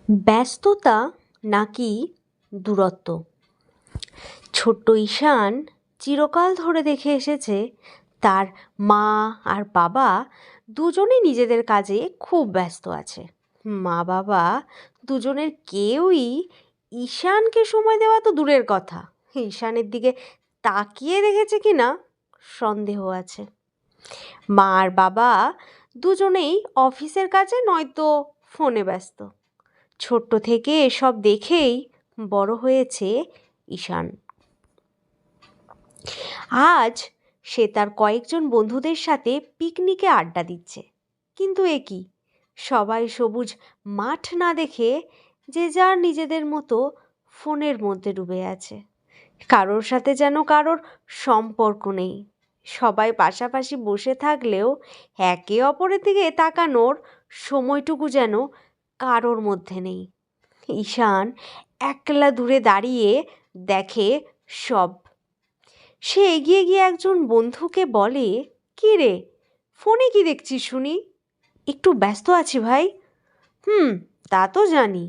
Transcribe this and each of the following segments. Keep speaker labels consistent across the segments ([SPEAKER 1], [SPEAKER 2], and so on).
[SPEAKER 1] ব্যস্ততা নাকি দূরত্ব? ছোট্ট ঈশান চিরকাল ধরে দেখে এসেছে তার মা আর বাবা দুজনেই নিজেদের কাজে খুব ব্যস্ত আছে। মা বাবা দুজনের কেউই ঈশানকে সময় দেওয়া তো দূরের কথা, ঈশানের দিকে তাকিয়ে দেখেছে কি না সন্দেহ আছে। মা আর বাবা দুজনেই অফিসের কাজে নয়তো ফোনে ব্যস্ত। ছোট্ট থেকে এসব দেখেই বড় হয়েছে ঈশান। আজ সে তার কয়েকজন বন্ধুদের সাথে পিকনিকে আড্ডা দিচ্ছে, কিন্তু এ কি, সবাই সবুজ মাঠ না দেখে যে যার নিজেদের মতো ফোনের মধ্যে ডুবে আছে। কারোর সাথে যেন কারোর সম্পর্ক নেই। সবাই পাশাপাশি বসে থাকলেও একে অপরের দিকে তাকানোর সময়টুকু যেন কারোর মধ্যে নেই। ঈশান একলা দূরে দাঁড়িয়ে দেখে সব। সে এগিয়ে গিয়ে একজন বন্ধুকে বলে, কি রে, ফোনে কি দেখছিস শুনি? একটু ব্যস্ত আছি ভাই। তা তো জানি,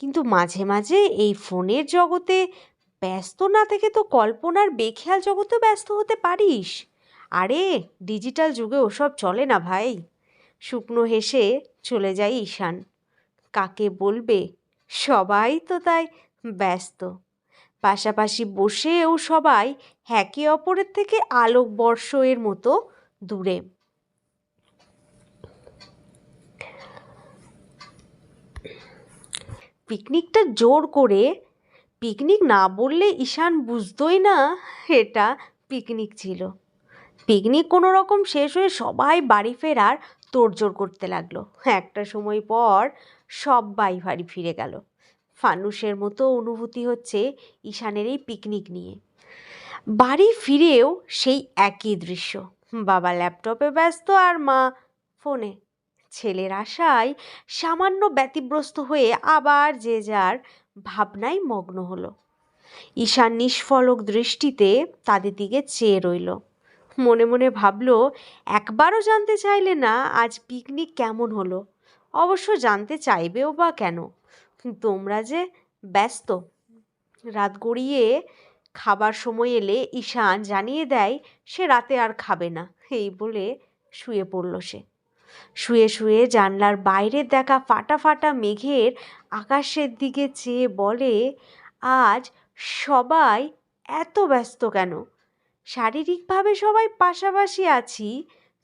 [SPEAKER 1] কিন্তু মাঝে মাঝে এই ফোনের জগতে ব্যস্ত না থেকে তো কল্পনার বেখেয়াল জগতেও ব্যস্ত হতে পারিস। আরে ডিজিটাল যুগে ওসব চলে না ভাই। শুকনো হেসে চলে যায় ঈশান। কাকে বলবে, সবাই তো তাই ব্যস্ত। পাশাপাশি বসেও সবাই একে অপরের থেকে আলোকবর্ষ এর মতো দূরে। পিকনিকটা জোর করে পিকনিক না বললে ঈশান বুঝতোই না এটা পিকনিক ছিল। পিকনিক কোনো রকম শেষ হয়ে সবাই বাড়ি ফেরার তোড়জোড় করতে লাগলো। একটা সময় পর সবাই বাড়ি ফিরে গেল। ফানুসের মতো অনুভূতি হচ্ছে ঈশানের এই পিকনিক নিয়ে। বাড়ি ফিরেও সেই একই দৃশ্য, বাবা ল্যাপটপে ব্যস্ত আর মা ফোনে। ছেলের আশায় সামান্য ব্যতিব্যস্ত হয়ে আবার যে যার ভাবনায় মগ্ন হলো। ঈশান নিষ্ফলক দৃষ্টিতে তাদের দিকে চেয়ে রইল। মনে মনে ভাবল, একবারও জানতে চাইলে না আজ পিকনিক কেমন হলো। অবশ্য জানতে চাইবেও বা কেন, তোমরা যে ব্যস্ত। রাত গড়িয়ে খাবার সময় এলে ঈশান জানিয়ে দেয় সে রাতে আর খাবে না। এই বলে শুয়ে পড়ল সে। শুয়ে শুয়ে জানলার বাইরের দেখা ফাটা ফাটা মেঘের আকাশের দিকে চেয়ে বলে, আজ সবাই এত ব্যস্ত কেন? শারীরিকভাবে সবাই পাশাপাশি আছি,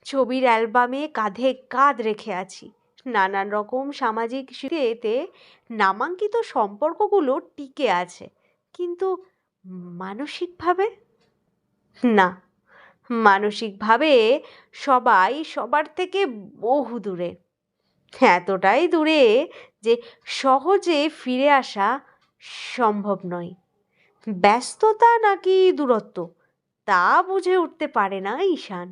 [SPEAKER 1] ছবির অ্যালবামে কাঁধে কাঁধ রেখে আছি, নানান রকম সামাজিক এতে নামাঙ্কিত সম্পর্কগুলো টিকে আছে, কিন্তু মানসিকভাবে না। মানসিকভাবে সবাই সবার থেকে বহু দূরে, এতটাই দূরে যে সহজে ফিরে আসা সম্ভব নয়। ব্যস্ততা নাকি দূরত্ব তা বুঝে উঠতে পারে না ঈশান।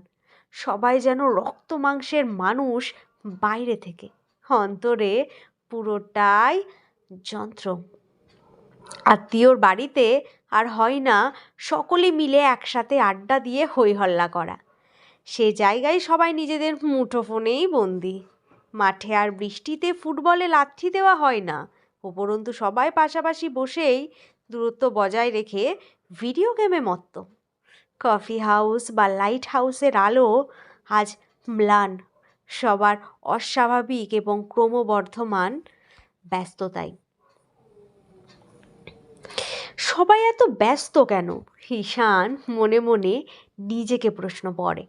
[SPEAKER 1] সবাই যেন রক্ত মাংসের মানুষ বাইরে থেকে, অন্তরে পুরোটাই যন্ত্র। আত্মীয়র বাড়িতে আর হয় না সকলে মিলে একসাথে আড্ডা দিয়ে হই হল্লা করা। সে জায়গায় সবাই নিজেদের মুঠোফোনেই বন্দি। মাঠে আর বৃষ্টিতে ফুটবলে লাথি দেওয়া হয় না, উপরন্তু সবাই পাশাপাশি বসেই দূরত্ব বজায় রেখে ভিডিও গেমে মত্ত। কফি হাউস বা লাইট হাউসের আলো আজ ম্লান সবার অস্বাভাবিক এবং ক্রমবর্ধমান ব্যস্ততায়। সবাই এত ব্যস্ত কেন, ঈশান মনে মনে নিজেকে প্রশ্ন করে।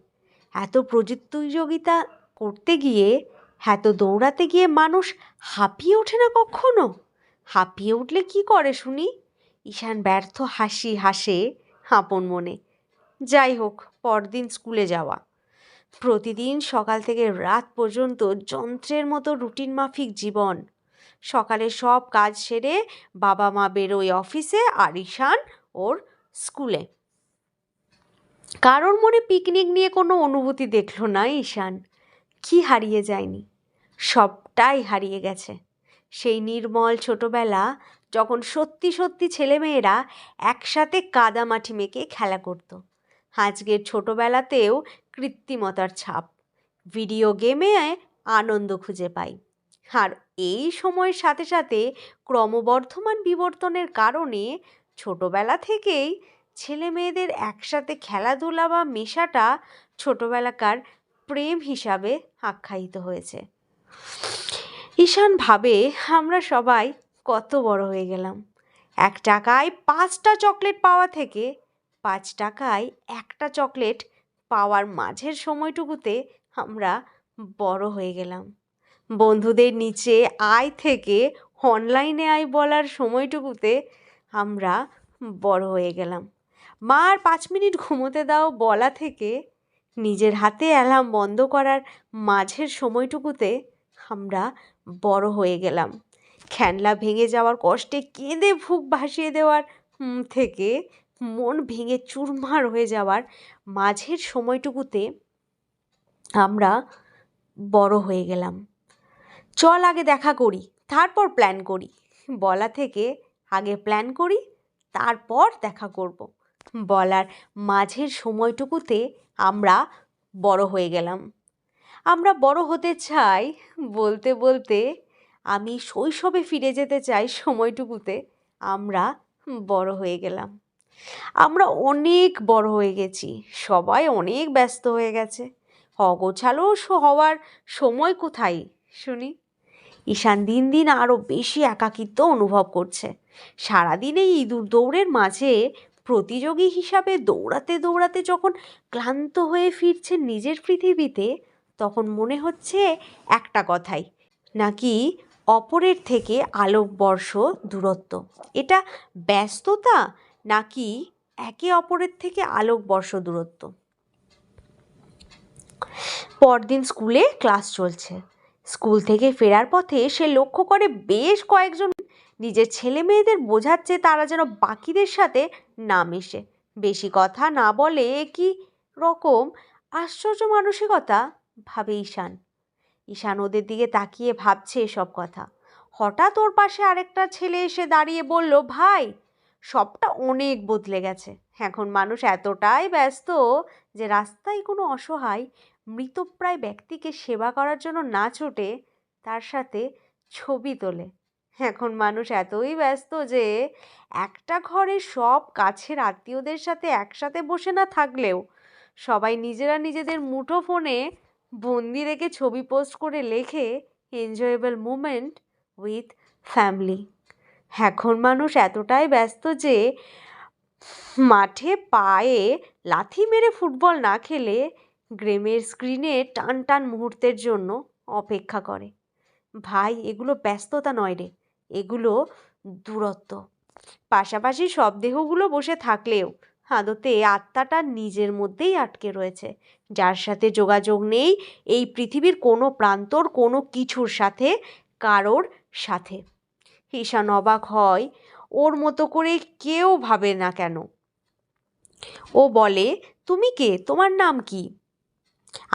[SPEAKER 1] এত প্রতিযোগিতা করতে গিয়ে, এত দৌড়াতে গিয়ে মানুষ হাঁপিয়ে ওঠে না কখনো? হাঁপিয়ে উঠলে কি করে শুনি? ঈশান ব্যর্থ হাসি হাসে আপন মনে। যাই হোক, পরদিন স্কুলে যাওয়া। প্রতিদিন সকাল থেকে রাত পর্যন্ত যন্ত্রের মতো রুটিন মাফিক জীবন। সকালে সব কাজ সেরে বাবা মা বেরোয় অফিসে আর ঈশান ওর স্কুলে। কারোর মনে পিকনিক নিয়ে কোনো অনুভূতি দেখল না ঈশান। কি হারিয়ে যায়নি? সবটাই হারিয়ে গেছে। সেই নির্মল ছোটবেলা, যখন সত্যি সত্যি ছেলেমেয়েরা একসাথে কাদামাটি মেখে খেলা করত। আজকের ছোটবেলাতেও কৃত্রিমতার ছাপ। ভিডিও গেমে আনন্দ খুঁজে পাই, আর এই সময়ের সাথে সাথে ক্রমবর্ধমান বিবর্তনের কারণে ছোটবেলা থেকেই ছেলে মেয়েদের একসাথে খেলাধুলা বা মেশাটা ছোটবেলাকার প্রেম হিসাবে আখ্যায়িত হয়েছে। ঈশান ভাবে আমরা সবাই কত বড় হয়ে গেলাম। 1 টাকায় 5টা চকলেট পাওয়া থেকে 5 টাকায় একটা চকলেট পাওয়ার মাঝের সময়টুকুতে আমরা বড় হয়ে গেলাম। বন্ধুদের নিচে আয় থেকে অনলাইনে আয় বলার সময়টুকুতে আমরা বড় হয়ে গেলাম। মা আর 5 মিনিট ঘুমোতে দাও বলা থেকে নিজের হাতে অ্যালার্ম বন্ধ করার মাঝের সময়টুকুতে আমরা বড় হয়ে গেলাম। খেলনা ভেঙে যাওয়ার কষ্টে কেঁদে বুক ভাসিয়ে দেওয়ার থেকে মন ভেঙে চুরমার হয়ে যাওয়ার মাঝের সময়টুকুতে আমরা বড় হয়ে গেলাম। চল আগে দেখা করি তারপর প্ল্যান করি বলা থেকে আগে প্ল্যান করি তারপর দেখা করব বলার মাঝের সময়টুকুতে আমরা বড় হয়ে গেলাম। আমরা বড় হতে চাই বলতে বলতে আমি শৈশবে ফিরে যেতে চাই সময়টুকুতে আমরা বড় হয়ে গেলাম। আমরা অনেক বড় হয়ে গেছি, সবাই অনেক ব্যস্ত হয়ে গেছে, অগোছালো হওয়ার সময় কোথায় শুনি। ঈশান দিন দিন আরও বেশি একাকিত্ব অনুভব করছে। সারাদিন এই ইঁদুর দৌড়ের মাঝে প্রতিযোগী হিসাবে দৌড়াতে দৌড়াতে যখন ক্লান্ত হয়ে ফিরছে নিজের পৃথিবীতে, তখন মনে হচ্ছে একটা কথাই, নাকি অপরের থেকে আলোকবর্ষ দূরত্ব। এটা ব্যস্ততা নাকি একে অপরের থেকে আলোকবর্ষ দূরত্ব? পরদিন স্কুলে ক্লাস চলছে। স্কুল থেকে ফেরার পথে সে লক্ষ্য করে বেশ কয়েকজন নিজের ছেলে মেয়েদের বোঝাচ্ছে তারা যেন বাকিদের সাথে না মেশে, বেশি কথা না বলে। কি রকম আশ্চর্য মানসিকতা, ভাবে ঈশান। ঈশান ওদের দিকে তাকিয়ে ভাবছে এসব কথা। হঠাৎ ওর পাশে আরেকটা ছেলে এসে দাঁড়িয়ে বলল, ভাই, সবটা অনেক বদলে গেছে। এখন মানুষ এতটাই ব্যস্ত যে রাস্তায় কোনো অসহায় মৃতপ্রায় ব্যক্তিকে সেবা করার জন্য না ছুটে তার সাথে ছবি তোলে। এখন মানুষ এতই ব্যস্ত যে একটা ঘরে সব কাছের আত্মীয়দের সাথে একসাথে বসে না থাকলেও সবাই নিজেরা নিজেদের মুঠো ফোনে বন্দি রেখে ছবি পোস্ট করে লেখে এনজয়েবল মুমেন্ট উইথ ফ্যামিলি। এখন মানুষ এতটাই ব্যস্ত যে মাঠে পায়ে লাথি মেরে ফুটবল না খেলে গেমের স্ক্রিনে টান টান মুহূর্তের জন্য অপেক্ষা করে। ভাই, এগুলো ব্যস্ততা নয় রে, এগুলো দূরত্ব। পাশাপাশি সব দেহগুলো বসে থাকলেও আদতে আত্মাটা নিজের মধ্যেই আটকে রয়েছে, যার সাথে যোগাযোগ নেই এই পৃথিবীর কোনো প্রান্তর কোনো কিছুর সাথে, কারোর সাথে। ঈশান অবাক হয়, ওর মতো করে কেউ ভাবে না কেন। ও বলে, তুমি কে, তোমার নাম কি?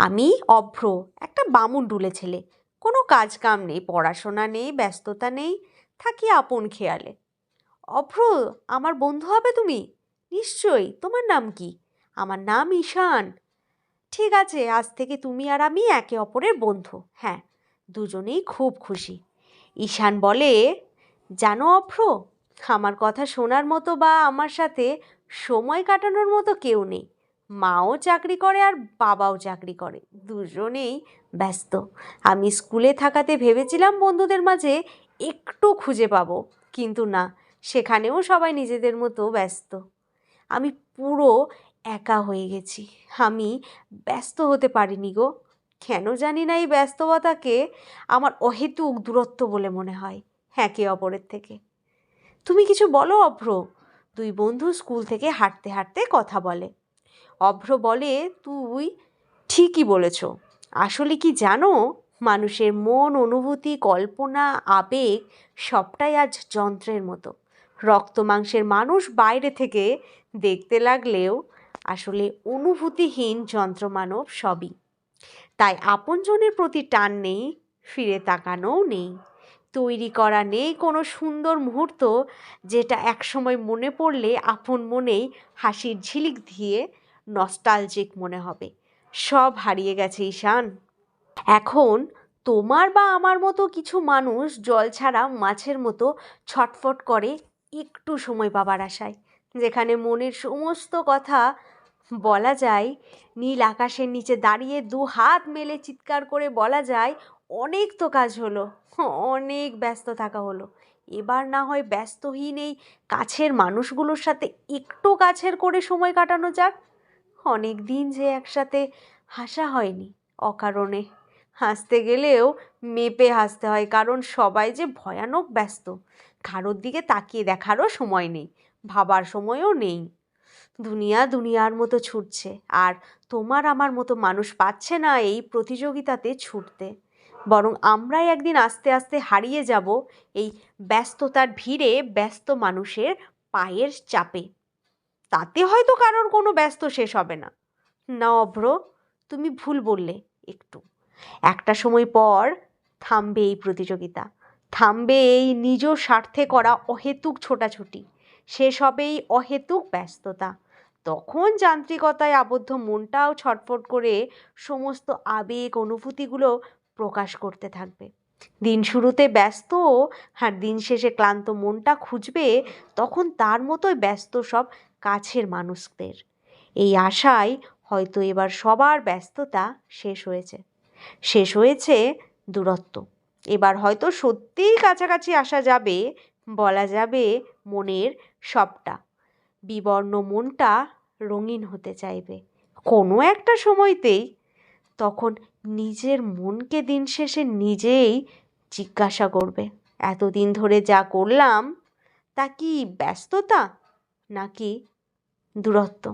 [SPEAKER 1] আমি অভ্র, একটা বামুনডুলে ছেলে। কোনো কাজ কাম নেই, পড়াশোনা নেই, ব্যস্ততা নেই, থাকি আপন খেয়ালে। অভ্র, আমার বন্ধু হবে তুমি? নিশ্চয়ই। তোমার নাম কি? আমার নাম ঈশান। ঠিক আছে, আজ থেকে তুমি আর আমি একে অপরের বন্ধু। হ্যাঁ, দুজনেই খুব খুশি। ঈশান বলে, জানো অভ্র, আমার কথা শোনার মতো বা আমার সাথে সময় কাটানোর মতো কেউ নেই। মাও চাকরি করে আর বাবাও চাকরি করে, দুজনেই ব্যস্ত। আমি স্কুলে থাকাতে ভেবেছিলাম বন্ধুদের মাঝে একটু খুঁজে পাবো, কিন্তু না, সেখানেও সবাই নিজেদের মতো ব্যস্ত। আমি পুরো একা হয়ে গেছি। আমি ব্যস্ত হতে পারিনি গো। কেন জানি না এই ব্যস্ততাকে আমার অহেতুক দূরত্ব বলে মনে হয় একে অপরের থেকে। তুমি কিছু বলো অভ্র। দুই বন্ধু স্কুল থেকে হাঁটতে হাঁটতে কথা বলে। অভ্র বলে, তুই ঠিকই বলেছ। আসলে কি জানো, মানুষের মন, অনুভূতি, কল্পনা, আবেগ সবটাই আজ যন্ত্রের মতো। রক্ত মাংসের মানুষ বাইরে থেকে দেখতে লাগলেও আসলে অনুভূতিহীন যন্ত্রমানব সবই। তাই আপনজনের প্রতি টান নেই, ফিরে তাকানোও নেই, তৈরি করা নেই কোনো সুন্দর মুহূর্ত যেটা একসময় মনে পড়লে আপন মনেই হাসির ঝিলিক দিয়ে নস্টালজিক মনে হবে। সব হারিয়ে গেছে ঈশান। এখন তোমার বা আমার মতো কিছু মানুষ জল ছাড়া মাছের মতো ছটফট করে একটু সময় পাবার আশায়, যেখানে মনের সমস্ত কথা বলা যায়। নীল আকাশের নিচে দাঁড়িয়ে দু হাত মেলে চিৎকার করে বলা যায়, অনেক তো কাজ হলো, অনেক ব্যস্ত থাকা হলো, এবার না হয় ব্যস্তহীন এই কাছের মানুষগুলোর সাথে একটু কাছের করে সময় কাটানো যাক। অনেক দিন যে একসাথে হাসা হয়নি অকারণে। হাসতে গেলেও মেপে হাসতে হয়, কারণ সবাই যে ভয়ানক ব্যস্ত, কারোর দিকে তাকিয়ে দেখারও সময় নেই, ভাবার সময়ও নেই। দুনিয়া দুনিয়ার মতো ছুটছে, আর তোমার আমার মতো মানুষ পাচ্ছে না এই প্রতিযোগিতাতে ছুটতে। বরং আমরাই একদিন আস্তে আস্তে হারিয়ে যাব এই ব্যস্ততার ভিড়ে, ব্যস্ত মানুষের পায়ের চাপে। তাতে হয়তো কারোর কোনো ব্যস্ত শেষ হবে না। না অভ্র, তুমি ভুল বললে একটু। একটা সময় পর থামবে এই প্রতিযোগিতা, থামবে এই নিজ স্বার্থে করা অহেতুক ছোটাছুটি, শেষ হবে এই অহেতুক ব্যস্ততা। তখন যান্ত্রিকতায় আবদ্ধ মনটাও ছটফট করে সমস্ত আবেগ অনুভূতিগুলো প্রকাশ করতে থাকবে। দিন শুরুতে ব্যস্ত আর দিন শেষে ক্লান্ত মনটা খুঁজবে তখন তার মতোই ব্যস্ত সব কাছের মানুষদের। এই আশায় হয়তো এবার সবার ব্যস্ততা শেষ হয়েছে, শেষ হয়েছে দূরত্ব। এবার হয়তো সত্যিই কাছাকাছি আসা যাবে, বলা যাবে মনের সবটা। বিবর্ণ মনটা রঙিন হতে চাইবে কোনো একটা সময়তেই। তখন নিজের মনকে দিন শেষে নিজেই জিজ্ঞাসা করবে, এতদিন ধরে যা করলাম তা কি ব্যস্ততা নাকি দূরত্ব?